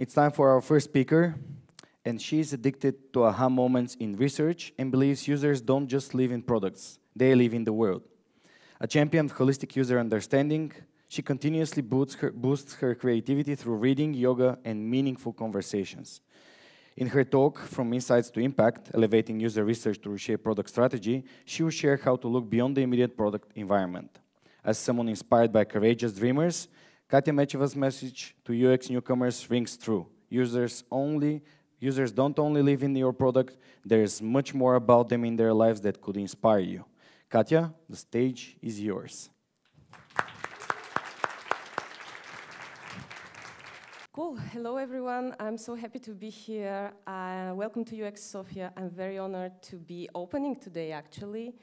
It's time for our first speaker, and she's addicted to aha moments in research and believes users don't just live in products, they live in the world. A champion of holistic user understanding, she continuously boosts her creativity through reading, yoga, and meaningful conversations. In her talk, From Insights to Impact, Elevating User Research to Reshape Product Strategy, she will share how to look beyond the immediate product environment. As someone inspired by courageous dreamers, Katya Mecheva's message to UX newcomers rings true. Users don't only live in your product, there's much more about them in their lives that could inspire you. Katya, the stage is yours. Cool. Hello, everyone. I'm so happy to be here. Welcome to UX Sofia. I'm very honored to be opening today, actually.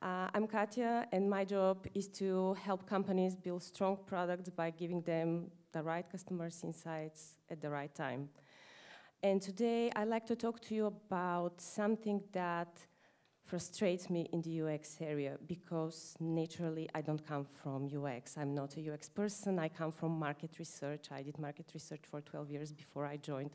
I'm Katya, and my job is to help companies build strong products by giving them the right customers' insights at the right time. And today, I'd like to talk to you about something that frustrates me in the UX area, because naturally, I don't come from UX. I'm not a UX person. I come from market research. I did market research for 12 years before I joined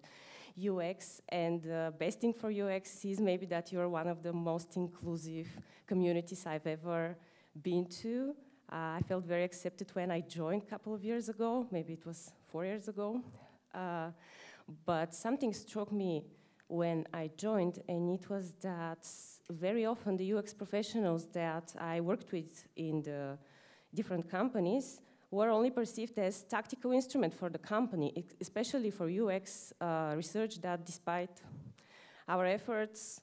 UX, and the best thing for UX is maybe that you're one of the most inclusive communities I've ever been to. I felt very accepted when I joined a couple of years ago, maybe it was 4 years ago, but something struck me when I joined, and it was that very often the UX professionals that I worked with in the different companies were only perceived as tactical instrument for the company, especially for UX research, that despite our efforts,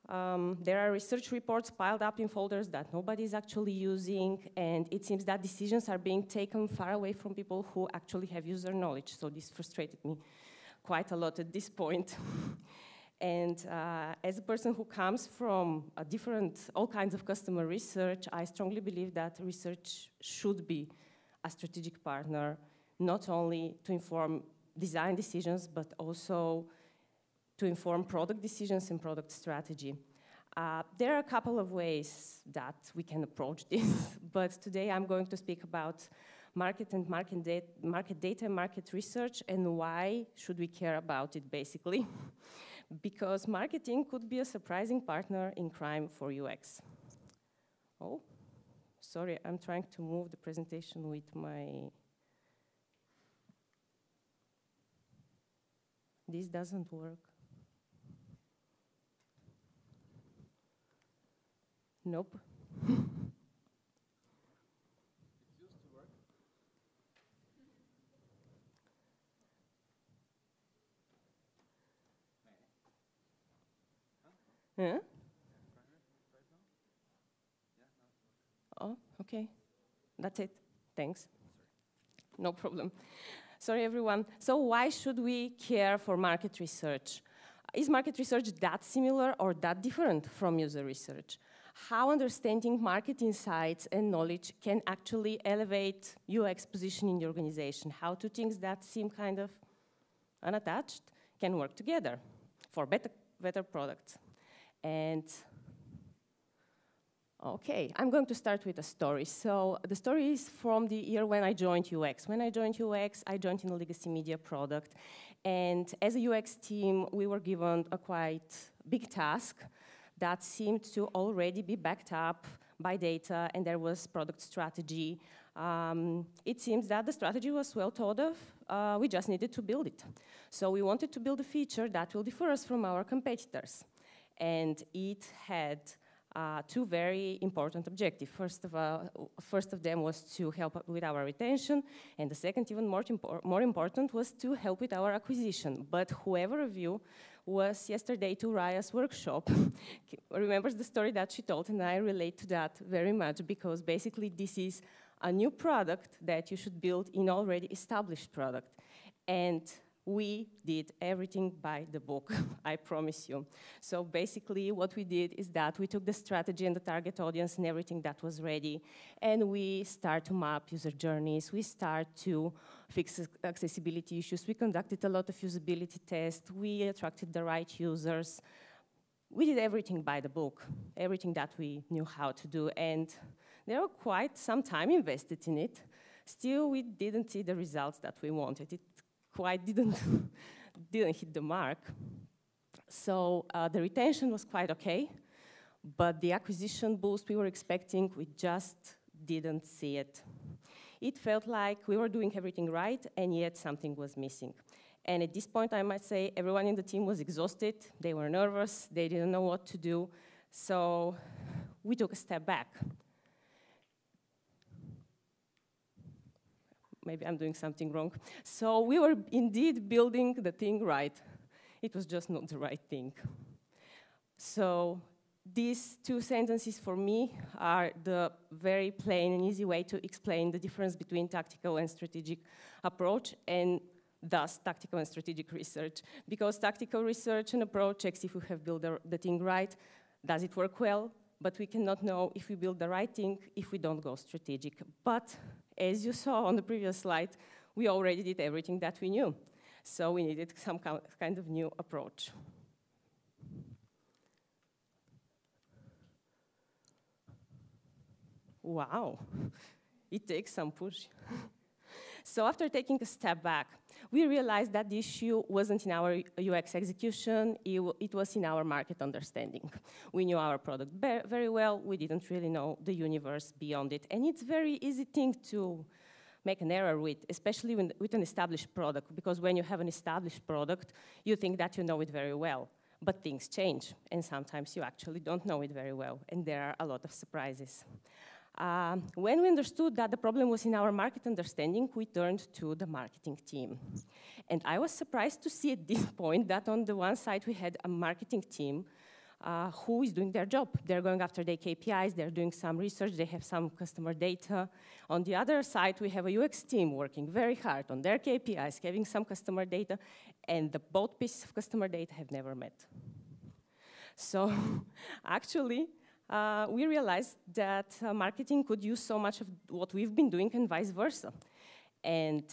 there are research reports piled up in folders that nobody is actually using, and it seems that decisions are being taken far away from people who actually have user knowledge. So this frustrated me quite a lot at this point. And as a person who comes from all kinds of customer research, I strongly believe that research should be a strategic partner, not only to inform design decisions, but also to inform product decisions and product strategy. There are a couple of ways that we can approach this, but today I'm going to speak about market data and market research, and why should we care about it, basically. Because marketing could be a surprising partner in crime for UX. Oh, sorry, I'm trying to move the presentation with my... This doesn't work. Nope. It used to work. Huh? Oh, okay. That's it. Thanks. No problem. Sorry, everyone. So why should we care for market research? Is market research that similar or that different from user research? How understanding market insights and knowledge can actually elevate UX position in the organization? How two things that seem kind of unattached can work together for better products? And okay, I'm going to start with a story. So the story is from the year when I joined UX. When I joined UX, I joined in a legacy media product. And as a UX team, we were given a quite big task that seemed to already be backed up by data, and there was product strategy. It seems that the strategy was well thought of. We just needed to build it. So we wanted to build a feature that will differ us from our competitors. And it had two very important objectives. First of them was to help with our retention, and the second, even more important, was to help with our acquisition. But whoever of you was yesterday to Raya's workshop remembers the story that she told, and I relate to that very much, because basically this is a new product that you should build in already established product. And we did everything by the book, I promise you. So basically what we did is that we took the strategy and the target audience and everything that was ready, and we start to map user journeys, we start to fix accessibility issues, we conducted a lot of usability tests, we attracted the right users. We did everything by the book, everything that we knew how to do, and there was quite some time invested in it. Still, we didn't see the results that we wanted. It quite didn't didn't hit the mark. So the retention was quite okay, but the acquisition boost we were expecting, we just didn't see it. It felt like we were doing everything right, and yet something was missing. And at this point, I might say everyone in the team was exhausted, they were nervous, they didn't know what to do, so we took a step back. Maybe I'm doing something wrong. So we were indeed building the thing right. It was just not the right thing. So these two sentences for me are the very plain and easy way to explain the difference between tactical and strategic approach, and thus tactical and strategic research. Because tactical research and approach checks if we have built the thing right, does it work well? But we cannot know if we build the right thing if we don't go strategic. But as you saw on the previous slide, we already did everything that we knew. So we needed some kind of new approach. Wow, it takes some push. So after taking a step back, we realized that the issue wasn't in our UX execution, it was in our market understanding. We knew our product very well, we didn't really know the universe beyond it. And it's a very easy thing to make an error with, especially with an established product, because when you have an established product, you think that you know it very well. But things change, and sometimes you actually don't know it very well, and there are a lot of surprises. When we understood that the problem was in our market understanding, we turned to the marketing team. And I was surprised to see at this point that on the one side we had a marketing team who is doing their job. They're going after their KPIs, they're doing some research, they have some customer data. On the other side, we have a UX team working very hard on their KPIs, having some customer data, and both pieces of customer data have never met. So actually, we realized that marketing could use so much of what we've been doing and vice versa. And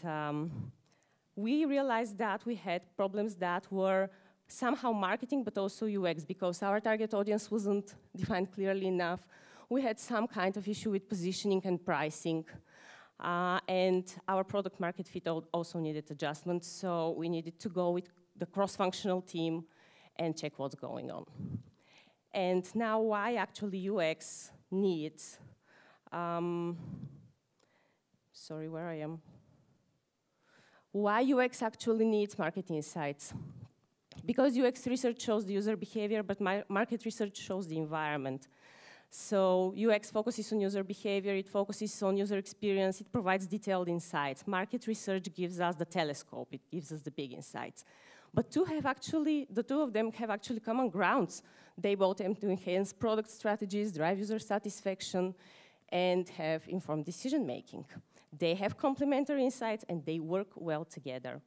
we realized that we had problems that were somehow marketing, but also UX, because our target audience wasn't defined clearly enough. We had some kind of issue with positioning and pricing. And our product market fit also needed adjustment, so we needed to go with the cross-functional team and check what's going on. And now why actually UX needs, sorry, where I am. Why UX actually needs market insights? Because UX research shows the user behavior, but market research shows the environment. So UX focuses on user behavior, it focuses on user experience, it provides detailed insights. Market research gives us the telescope, it gives us the big insights. But the two of them have actually common grounds. They both aim to enhance product strategies, drive user satisfaction, and have informed decision-making. They have complementary insights, and they work well together.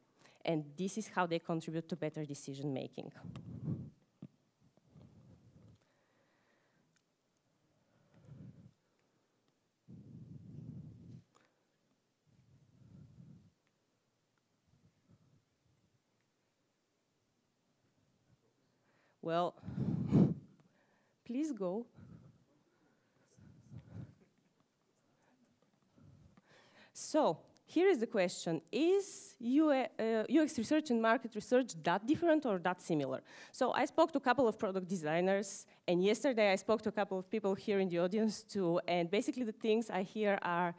And this is how they contribute to better decision-making. Well, please go. So, here is the question. Is UX research and market research that different or that similar? So I spoke to a couple of product designers, and yesterday I spoke to a couple of people here in the audience too, and basically the things I hear are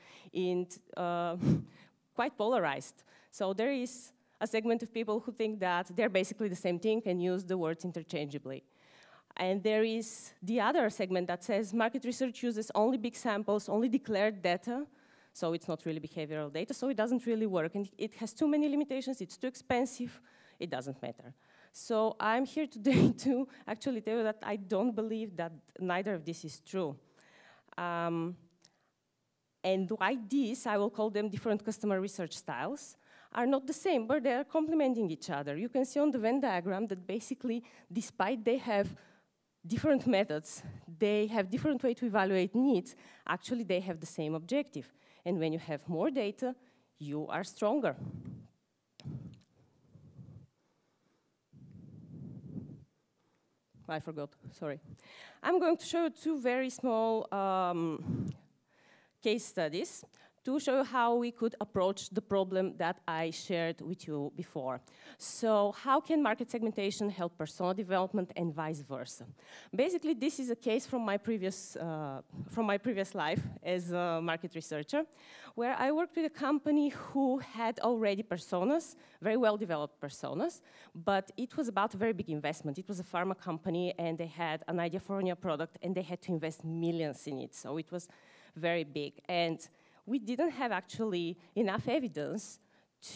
quite polarized. So there is a segment of people who think that they're basically the same thing and use the words interchangeably. And there is the other segment that says market research uses only big samples, only declared data, so it's not really behavioral data, so it doesn't really work. And it has too many limitations, it's too expensive, it doesn't matter. So I'm here today to actually tell you that I don't believe that neither of this is true. And why these, I will call them different customer research styles, are not the same, but they are complementing each other. You can see on the Venn diagram that basically, despite they have different methods, they have different way to evaluate needs, actually they have the same objective. And when you have more data, you are stronger. I forgot, sorry. I'm going to show you two very small case studies to show you how we could approach the problem that I shared with you before. So how can market segmentation help persona development and vice versa? Basically, this is a case from my previous life as a market researcher, where I worked with a company who had already personas, very well-developed personas, but it was about a very big investment. It was a pharma company, and they had an idea for a new product, and they had to invest millions in it, so it was very big. And we didn't have actually enough evidence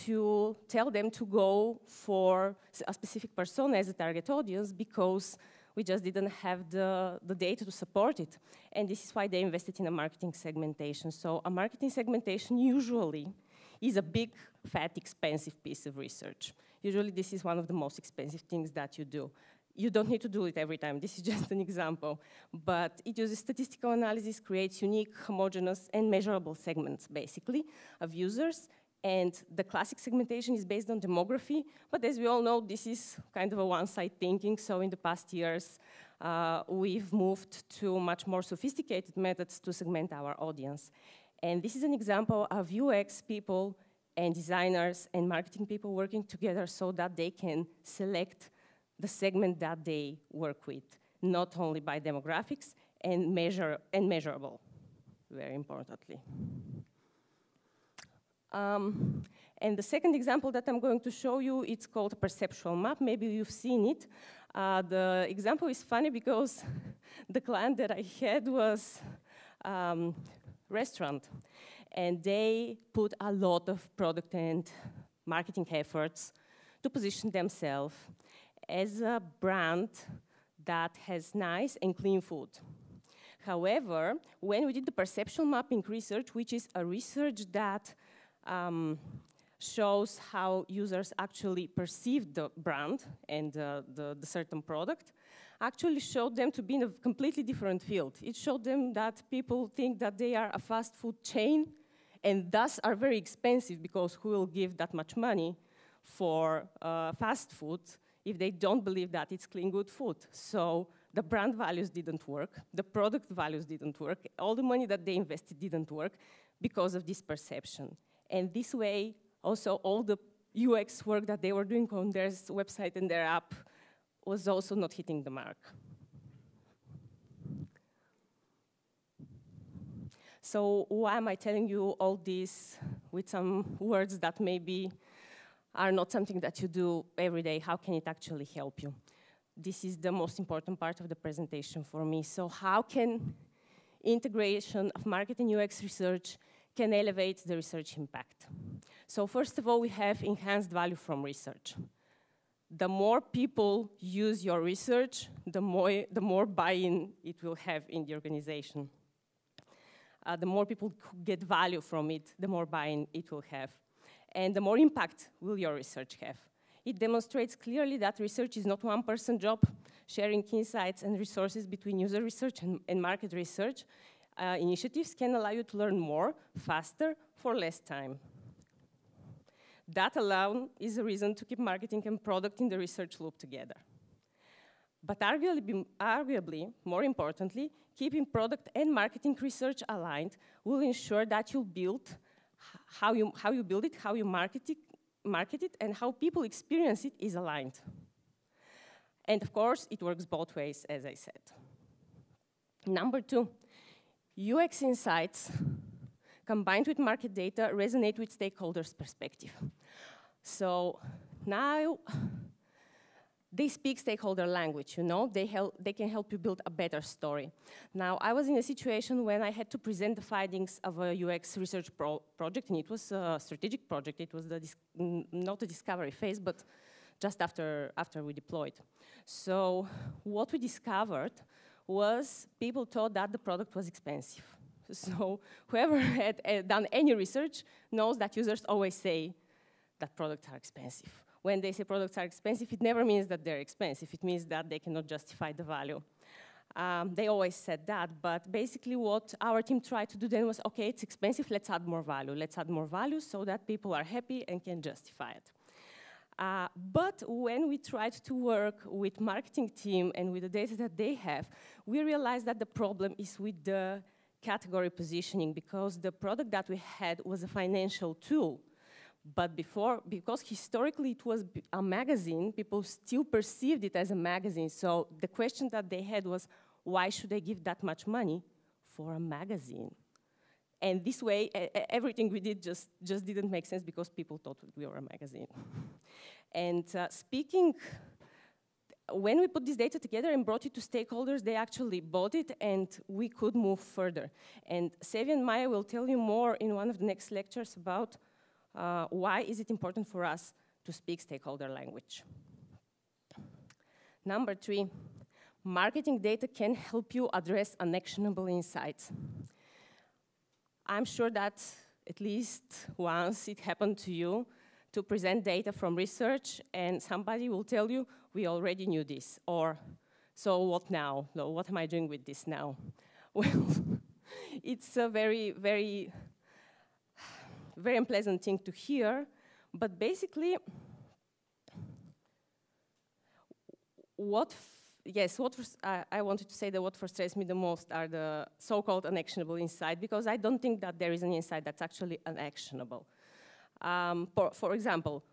to tell them to go for a specific persona as a target audience because we just didn't have the data to support it. And this is why they invested in a marketing segmentation. So a marketing segmentation usually is a big, fat, expensive piece of research. Usually this is one of the most expensive things that you do. You don't need to do it every time. This is just an example. But it uses statistical analysis, creates unique, homogeneous, and measurable segments, basically, of users. And the classic segmentation is based on demography. But as we all know, this is kind of a one-side thinking. So in the past years, we've moved to much more sophisticated methods to segment our audience. And this is an example of UX people and designers and marketing people working together so that they can select the segment that they work with, not only by demographics and measurable, very importantly. And the second example that I'm going to show you, it's called a perceptual map. Maybe you've seen it. The example is funny because the client that I had was restaurant, and they put a lot of product and marketing efforts to position themselves as a brand that has nice and clean food. However, when we did the perceptual mapping research, which is a research that shows how users actually perceive the brand and the certain product, actually showed them to be in a completely different field. It showed them that people think that they are a fast food chain and thus are very expensive because who will give that much money for fast food if they don't believe that it's clean, good food. So the brand values didn't work, the product values didn't work, all the money that they invested didn't work because of this perception. And this way, also all the UX work that they were doing on their website and their app was also not hitting the mark. So why am I telling you all this with some words that maybe are not something that you do every day? How can it actually help you? This is the most important part of the presentation for me. So how can integration of marketing UX research can elevate the research impact? So first of all, we have enhanced value from research. The more people use your research, the more buy-in it will have in the organization. The more people get value from it, the more buy-in it will have. And the more impact will your research have. It demonstrates clearly that research is not one-person job. Sharing insights and resources between user research and market research initiatives can allow you to learn more, faster, for less time. That alone is a reason to keep marketing and product in the research loop together. But arguably, more importantly, keeping product and marketing research aligned will ensure that you build how you build it, how you market it, and how people experience it is aligned. And of course, it works both ways, as I said. Number two, UX insights combined with market data resonate with stakeholders' perspective. So now they speak stakeholder language, you know, they can help you build a better story. Now, I was in a situation when I had to present the findings of a UX research project, and it was a strategic project. It was not the discovery phase, but just after we deployed. So what we discovered was people thought that the product was expensive. So whoever had done any research knows that users always say that products are expensive. When they say products are expensive, it never means that they're expensive. It means that they cannot justify the value. They always said that, but basically what our team tried to do then was, okay, it's expensive, let's add more value. Let's add more value so that people are happy and can justify it. But when we tried to work with marketing team and with the data that they have, we realized that the problem is with the category positioning because the product that we had was a financial tool. But before, because historically it was a magazine, people still perceived it as a magazine. So the question that they had was, why should I give that much money for a magazine? And this way, everything we did just didn't make sense because people thought we were a magazine. And when we put this data together and brought it to stakeholders, they actually bought it and we could move further. And Sevi and Maya will tell you more in one of the next lectures about why is it important for us to speak stakeholder language. Number 3, marketing data can help you address unactionable insights. I'm sure that at least once it happened to you to present data from research and somebody will tell you, we already knew this, or so what now? No, what am I doing with this now? Well, it's a very, very, very unpleasant thing to hear, but basically, I wanted to say that what frustrates me the most are the so-called unactionable insight, because I don't think that there is an insight that's actually unactionable. For example,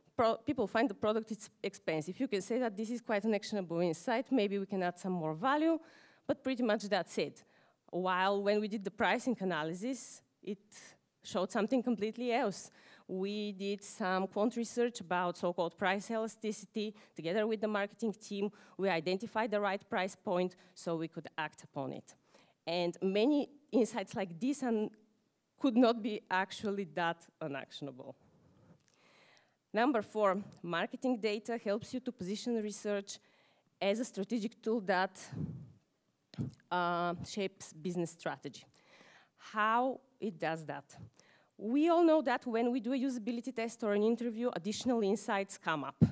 people find the product is expensive. You can say that this is quite an actionable insight, maybe we can add some more value, but pretty much that's it. While when we did the pricing analysis, it showed something completely else. We did some quant research about so-called price elasticity. Together with the marketing team, we identified the right price point so we could act upon it. And many insights like this could not be actually that unactionable. Number 4, marketing data helps you to position research as a strategic tool that shapes business strategy. How it does that? We all know that when we do a usability test or an interview, additional insights come up.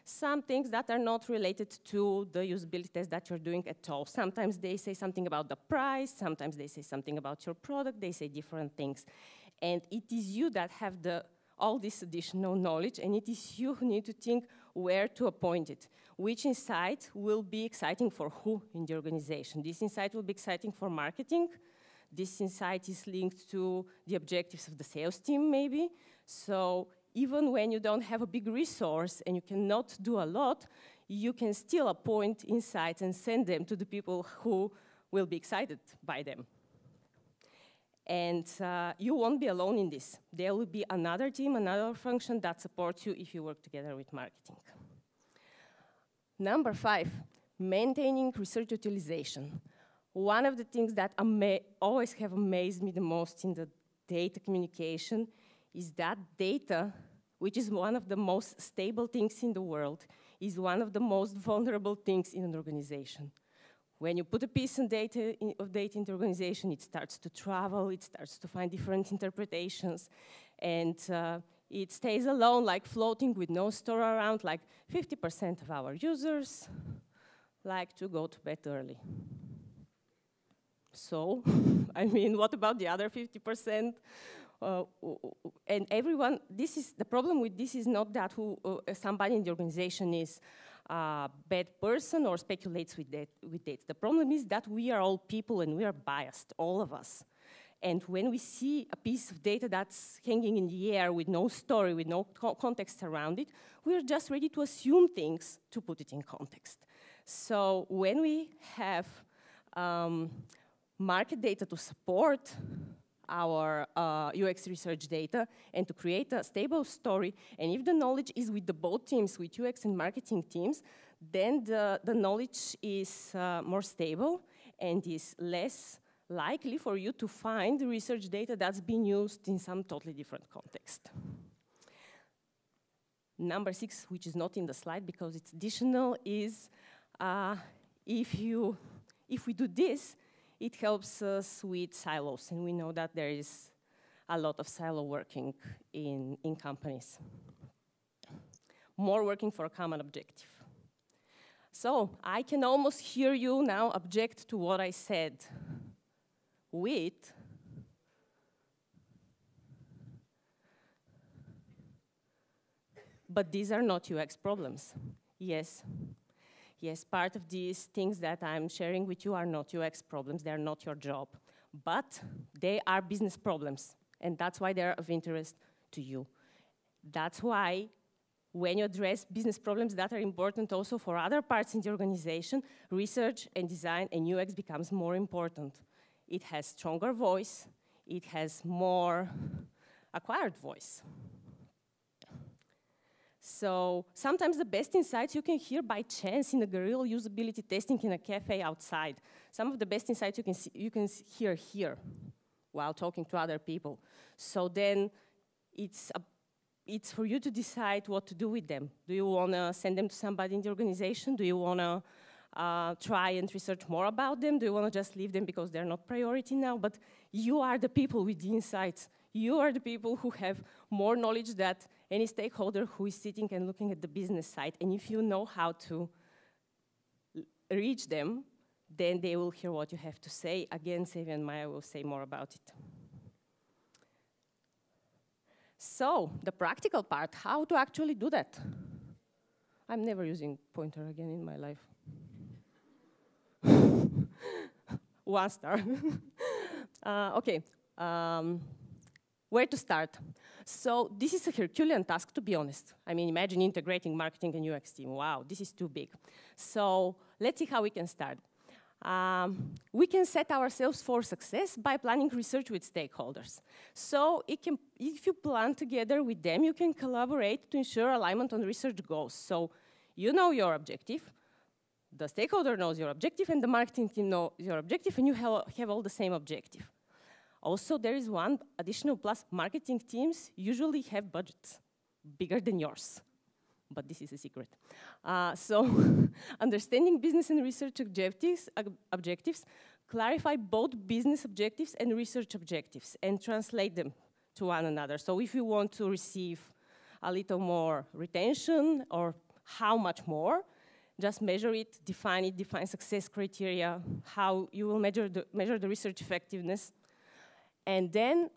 Some things that are not related to the usability test that you're doing at all. Sometimes they say something about the price, sometimes they say something about your product, they say different things. And it is you that have all this additional knowledge, and it is you who need to think where to appoint it. Which insight will be exciting for who in the organization? This insight will be exciting for marketing. This insight is linked to the objectives of the sales team, maybe. So even when you don't have a big resource and you cannot do a lot, you can still appoint insights and send them to the people who will be excited by them. And you won't be alone in this. There will be another team, another function that supports you if you work together with marketing. Number 5, maintaining research utilization. One of the things that always have amazed me the most in the data communication is that data, which is one of the most stable things in the world, is one of the most vulnerable things in an organization. When you put a piece of data in the organization, it starts to travel, it starts to find different interpretations, and it stays alone, like floating with no store around, like 50% of our users like to go to bed early. So, I mean, what about the other 50%? And everyone, the problem with this is not that somebody in the organization is a bad person or speculates with data. The problem is that we are all people and we are biased, all of us. And when we see a piece of data that's hanging in the air with no story, with no context around it, we are just ready to assume things to put it in context. So when we have market data to support our UX research data and to create a stable story, and if the knowledge is with the both teams, with UX and marketing teams, then the knowledge is more stable and is less likely for you to find the research data that's been used in some totally different context. Number 6, which is not in the slide because it's additional, is if we do this, it helps us with silos, and we know that there is a lot of silo working in companies. More working for a common objective. So I can almost hear you now object to what I said with but these are not UX problems. Yes. Yes, part of these things that I'm sharing with you are not UX problems, they're not your job. but they are business problems, and that's why they're of interest to you. That's why when you address business problems that are important also for other parts in the organization, research and design and UX becomes more important. It has stronger voice, it has more acquired voice. So sometimes the best insights you can hear by chance in a guerrilla usability testing in a cafe outside. Some of the best insights you can hear here while talking to other people. So then it's for you to decide what to do with them. Do you want to send them to somebody in the organization? Do you want to try and research more about them? Do you want to just leave them because they're not priority now? But you are the people with the insights. You are the people who have more knowledge than any stakeholder who is sitting and looking at the business side. And if you know how to reach them, then they will hear what you have to say. Again, Sevi and Maya will say more about it. So, the practical part, how to actually do that. I'm never using pointer again in my life. 1 star. Okay, where to start? So this is a Herculean task, to be honest. I mean, imagine integrating marketing and UX team. Wow, this is too big. So let's see how we can start. We can set ourselves for success by planning research with stakeholders. So if you plan together with them, you can collaborate to ensure alignment on research goals. So you know your objective, the stakeholder knows your objective, and the marketing team knows your objective, and you have all the same objective. Also, there is one additional plus. Marketing teams usually have budgets bigger than yours. But this is a secret. So understanding business and research objectives, clarify both business objectives and research objectives and translate them to one another. So if you want to receive a little more retention or how much more, just measure it, define success criteria, how you will measure the research effectiveness. And then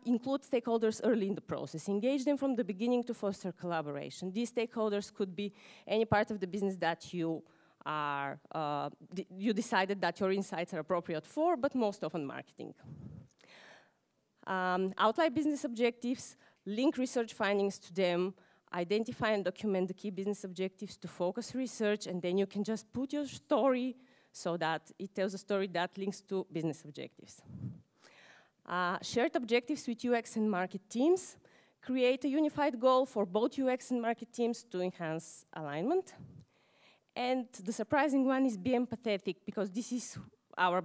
include stakeholders early in the process. Engage them from the beginning to foster collaboration. These stakeholders could be any part of the business that you decided that your insights are appropriate for, but most often marketing. Outline business objectives, link research findings to them, identify and document the key business objectives to focus research, and then you can just put your story so that it tells a story that links to business objectives. Shared objectives with UX and market teams. Create a unified goal for both UX and market teams to enhance alignment. And the surprising one is be empathetic, because this is our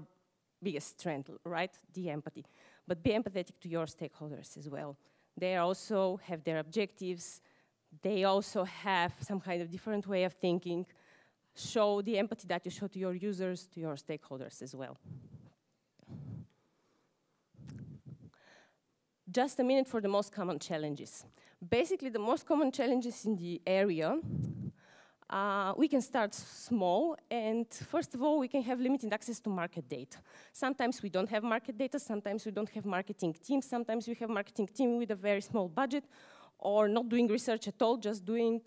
biggest strength, right? The empathy. But be empathetic to your stakeholders as well. They also have their objectives. They also have some kind of different way of thinking. Show the empathy that you show to your users, to your stakeholders as well. Just a minute for the most common challenges. Basically, the most common challenges in the area, we can start small, and first of all, we can have limited access to market data. Sometimes we don't have market data, sometimes we don't have marketing teams, sometimes we have marketing team with a very small budget, or not doing research at all, just doing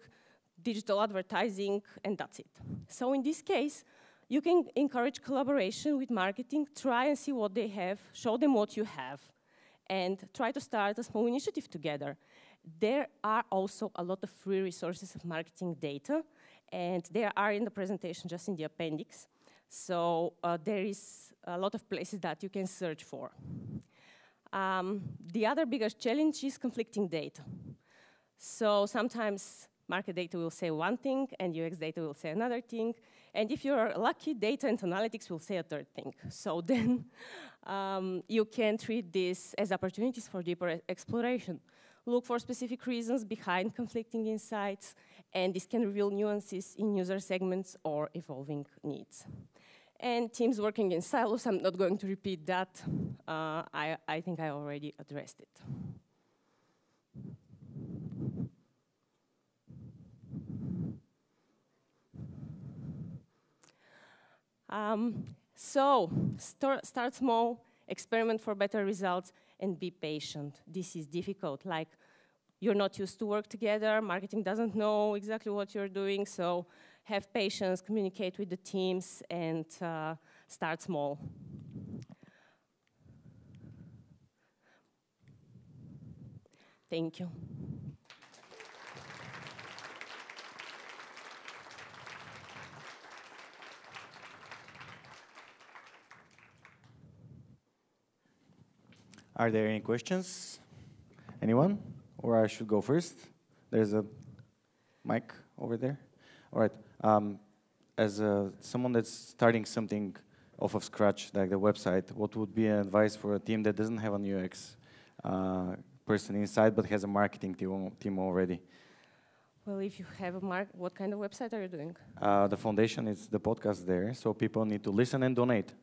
digital advertising, and that's it. So in this case, you can encourage collaboration with marketing, try and see what they have, show them what you have, and try to start a small initiative together. There are also a lot of free resources of marketing data, and they are in the presentation, just in the appendix. So there is a lot of places that you can search for. The other biggest challenge is conflicting data. So sometimes market data will say one thing, and UX data will say another thing. And if you're lucky, data and analytics will say a third thing. So then you can treat this as opportunities for deeper exploration. Look for specific reasons behind conflicting insights, and this can reveal nuances in user segments or evolving needs. And teams working in silos, I'm not going to repeat that. I think I already addressed it. So start small, experiment for better results, and be patient. This is difficult. Like, you're not used to work together, marketing doesn't know exactly what you're doing, so have patience, communicate with the teams, and start small. Thank you. Are there any questions? Anyone? Or I should go first? There's a mic over there. All right. As someone that's starting something off of scratch, like the website, what would be an advice for a team that doesn't have an UX person inside but has a marketing team already? Well, if you have a what kind of website are you doing? The foundation is the podcast there, so people need to listen and donate.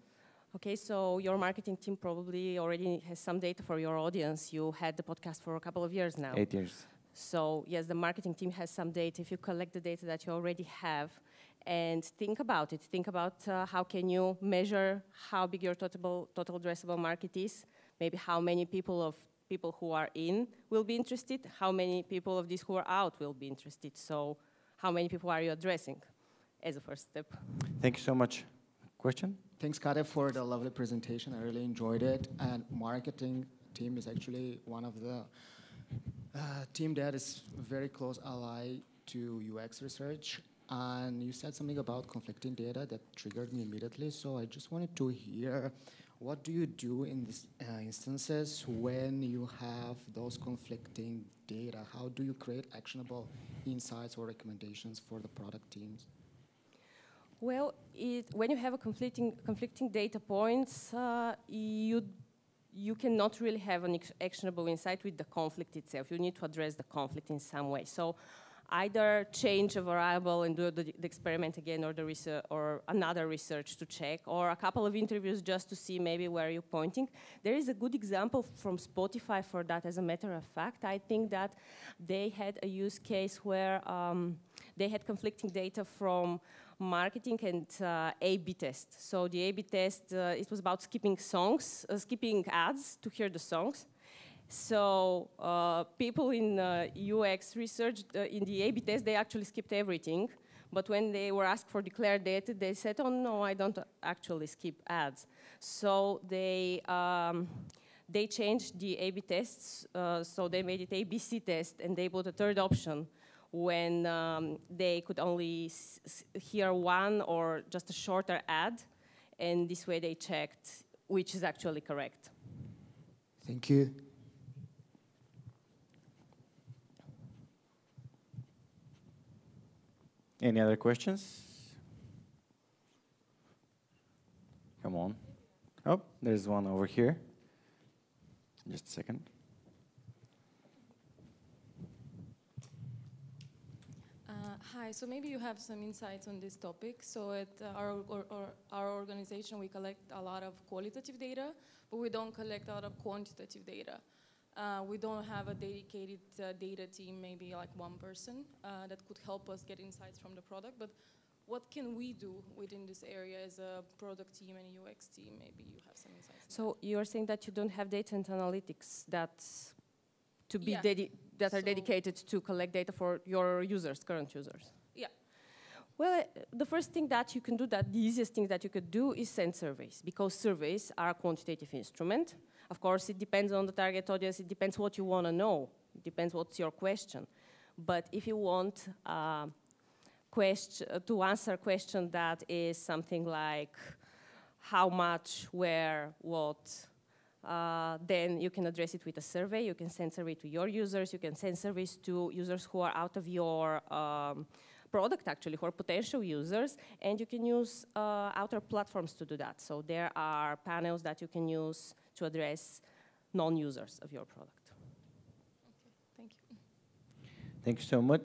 Okay, so your marketing team probably already has some data for your audience. You had the podcast for a couple of years now. 8 years. So yes, the marketing team has some data. If you collect the data that you already have and think about it, think about how can you measure how big your total addressable market is, maybe how many people who are in will be interested, how many people of these who are out will be interested. So how many people are you addressing as a first step? Thank you so much. Question? Thanks, Katya, for the lovely presentation. I really enjoyed it. And marketing team is actually one of the team that is very close ally to UX research. And you said something about conflicting data that triggered me immediately. So I just wanted to hear, what do you do in these instances when you have those conflicting data? How do you create actionable insights or recommendations for the product teams? Well, when you have a conflicting data points, you cannot really have an actionable insight with the conflict itself. You need to address the conflict in some way. So either change a variable and do the experiment again, or another research to check, or a couple of interviews just to see maybe where you're pointing. There is a good example from Spotify for that, as a matter of fact. I think that they had a use case where they had conflicting data from marketing and A/B test. So the A/B test, it was about skipping ads to hear the songs. So people in UX research, in the A/B test, they actually skipped everything. But when they were asked for declared data, they said, oh no, I don't actually skip ads. So they changed the A/B tests, so they made it ABC test, and they put a third option when they could only hear one or just a shorter ad, and this way they checked which is actually correct. Thank you. Any other questions? Come on. Oh, there's one over here. Just a second. Hi, so maybe you have some insights on this topic. So at our organization, we collect a lot of qualitative data, but we don't collect a lot of quantitative data. We don't have a dedicated data team, maybe like one person, that could help us get insights from the product. But what can we do within this area as a product team and a UX team? Maybe you have some insights. So you're saying that you don't have data and analytics that are dedicated to collect data for your users, current users? Yeah. Well, the first thing that you can do, the easiest thing that you could do is send surveys, because surveys are a quantitative instrument. Of course, it depends on the target audience. It depends what you want to know. It depends what's your question. But if you want to answer a question that is something like how much, where, what, then you can address it with a survey. You can send survey to your users. You can send surveys to users who are out of your product, actually, who are potential users. And you can use outer platforms to do that. So there are panels that you can use to address non-users of your product. Okay, thank you. Thank you so much.